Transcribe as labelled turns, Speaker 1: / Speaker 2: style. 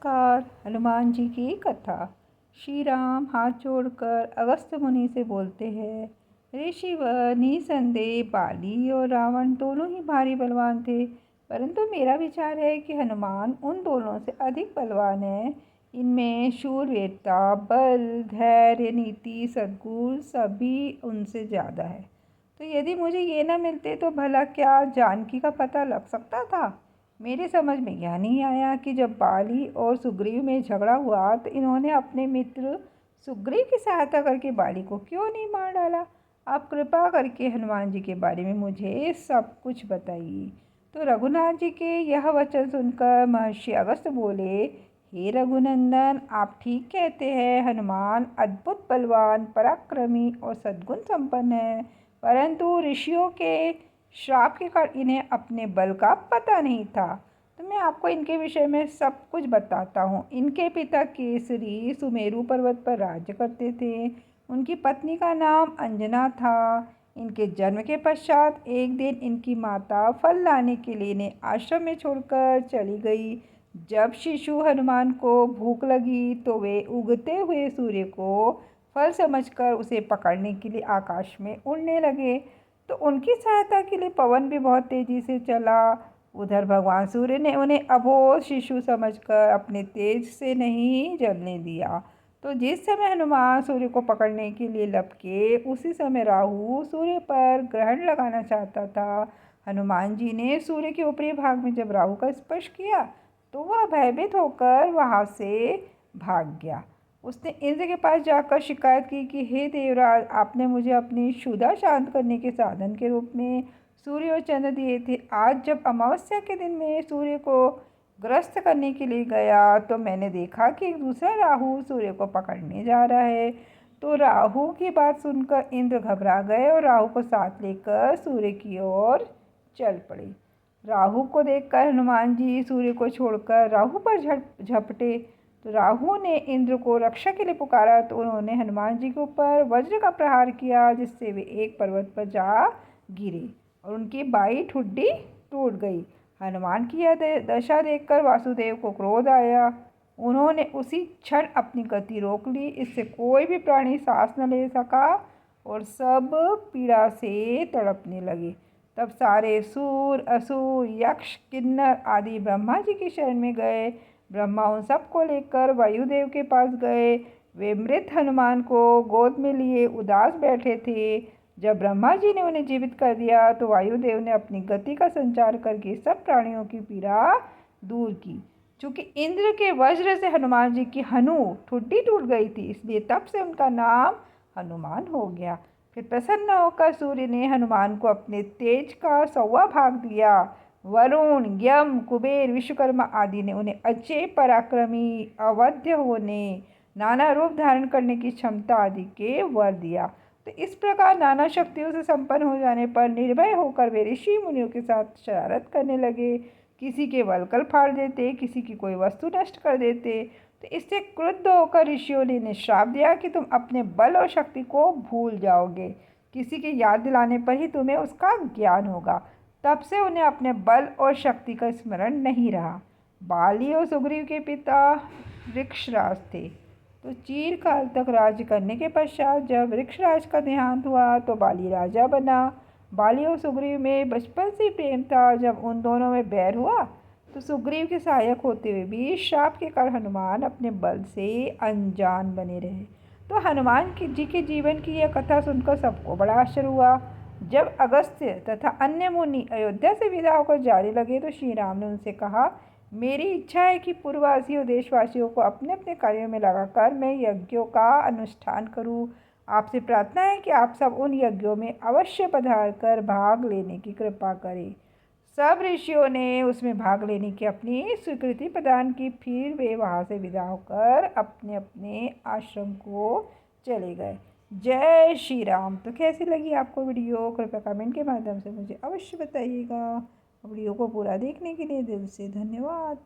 Speaker 1: Car Hanuman ji की कथा। श्री राम हाथ जोड़कर अगस्त्य मुनि से बोलते हैं, ऋषिवर निसंदेह बाली और रावण दोनों ही भारी बलवान थे, परंतु मेरा विचार है कि हनुमान उन दोनों से अधिक बलवान है। इनमें शूरवीरता, बल, धैर्य, नीति, सद्गुण सभी उनसे ज़्यादा है। तो यदि मुझे ये न मिलते तो भला क्या जानकी का पता लग सकता था। मेरे समझ में यह नहीं आया कि जब बाली और सुग्रीव में झगड़ा हुआ तो इन्होंने अपने मित्र सुग्रीव की सहायता करके बाली को क्यों नहीं मार डाला। आप कृपा करके हनुमान जी के बारे में मुझे सब कुछ बताइए। तो रघुनाथ जी के यह वचन सुनकर महर्षि अगस्त्य बोले, हे रघुनंदन, आप ठीक कहते हैं। हनुमान अद्भुत बलवान, पराक्रमी और सद्गुण संपन्न है, परंतु ऋषियों के श्राप के कारण इन्हें अपने बल का पता नहीं था। तो मैं आपको इनके विषय में सब कुछ बताता हूँ। इनके पिता केसरी सुमेरु पर्वत पर राज्य करते थे। उनकी पत्नी का नाम अंजना था। इनके जन्म के पश्चात एक दिन इनकी माता फल लाने के लिए इन्हें आश्रम में छोड़कर चली गई। जब शिशु हनुमान को भूख लगी तो वे उगते हुए सूर्य को फल समझकर उसे पकड़ने के लिए आकाश में उड़ने लगे। तो उनकी सहायता के लिए पवन भी बहुत तेजी से चला। उधर भगवान सूर्य ने उन्हें अबोध शिशु समझकर अपने तेज से नहीं जलने दिया। तो जिस समय हनुमान सूर्य को पकड़ने के लिए लपके, उसी समय राहु सूर्य पर ग्रहण लगाना चाहता था। हनुमान जी ने सूर्य के ऊपरी भाग में जब राहु का स्पर्श किया तो वह भयभीत होकर वहां से भाग गया। उसने इंद्र के पास जाकर शिकायत की कि हे देवराज, आपने मुझे अपनी क्षुधा शांत करने के साधन के रूप में सूर्य और चंद्र दिए थे। आज जब अमावस्या के दिन में सूर्य को ग्रस्त करने के लिए गया तो मैंने देखा कि एक दूसरा राहु सूर्य को पकड़ने जा रहा है। तो राहु की बात सुनकर इंद्र घबरा गए और राहु को साथ लेकर सूर्य की ओर चल पड़े। राहु को देखकर हनुमान जी सूर्य को छोड़कर राहु पर झपटे। तो राहु ने इंद्र को रक्षा के लिए पुकारा तो उन्होंने हनुमान जी के ऊपर वज्र का प्रहार किया, जिससे वे एक पर्वत पर जा गिरे और उनकी बाई ठुड्डी टूट गई। हनुमान की यह दशा देखकर वासुदेव को क्रोध आया। उन्होंने उसी क्षण अपनी गति रोक ली। इससे कोई भी प्राणी सांस न ले सका और सब पीड़ा से तड़पने लगे। तब सारे सूर, असुर, यक्ष, किन्नर आदि ब्रह्मा जी की शरण में गए। ब्रह्मा उन सबको लेकर वायुदेव के पास गए। वे मृत हनुमान को गोद में लिए उदास बैठे थे। जब ब्रह्मा जी ने उन्हें जीवित कर दिया तो वायुदेव ने अपनी गति का संचार करके सब प्राणियों की पीड़ा दूर की। चूँकि इंद्र के वज्र से हनुमान जी की हनु ठुड्डी टूट गई थी, इसलिए तब से उनका नाम हनुमान हो गया। फिर प्रसन्न होकर सूर्य ने हनुमान को अपने तेज का 100वां भाग दिया। वरुण, यम, कुबेर, विश्वकर्मा आदि ने उन्हें अजय, पराक्रमी, अवध्य होने, नाना रूप धारण करने की क्षमता आदि के वर दिया। तो इस प्रकार नाना शक्तियों से संपन्न हो जाने पर निर्भय होकर वे ऋषि मुनियों के साथ शरारत करने लगे। किसी के वल्कल फाड़ देते, किसी की कोई वस्तु नष्ट कर देते। तो इससे क्रुद्ध होकर ऋषियों ने इन्हें श्राप दिया कि तुम अपने बल और शक्ति को भूल जाओगे। किसी के याद दिलाने पर ही तुम्हें उसका ज्ञान होगा। तब से उन्हें अपने बल और शक्ति का स्मरण नहीं रहा। बाली और सुग्रीव के पिता वृक्षराज थे। तो चिरकाल तक राज्य करने के पश्चात जब वृक्षराज का देहांत हुआ तो बाली राजा बना। बाली और सुग्रीव में बचपन से प्रेम था। जब उन दोनों में बैर हुआ तो सुग्रीव के सहायक होते हुए भी श्राप के कारण हनुमान अपने बल से अनजान बने रहे। तो हनुमान जी के जीवन की यह कथा सुनकर सबको बड़ा आश्चर्य हुआ। जब अगस्त्य तथा अन्य मुनि अयोध्या से विदा होकर जाने लगे तो श्री राम ने उनसे कहा, मेरी इच्छा है कि पूर्ववासी और देशवासियों को अपने अपने कार्यों में लगाकर मैं यज्ञों का अनुष्ठान करूं। आपसे प्रार्थना है कि आप सब उन यज्ञों में अवश्य पधार कर भाग लेने की कृपा करें। सब ऋषियों ने उसमें भाग लेने की अपनी स्वीकृति प्रदान की। फिर वे वहां से विदा होकर अपने अपने आश्रम को चले गए। जय श्री राम। तो कैसी लगी आपको वीडियो, कृपया कमेंट के माध्यम से मुझे अवश्य बताइएगा। वीडियो को पूरा देखने के लिए दिल से धन्यवाद।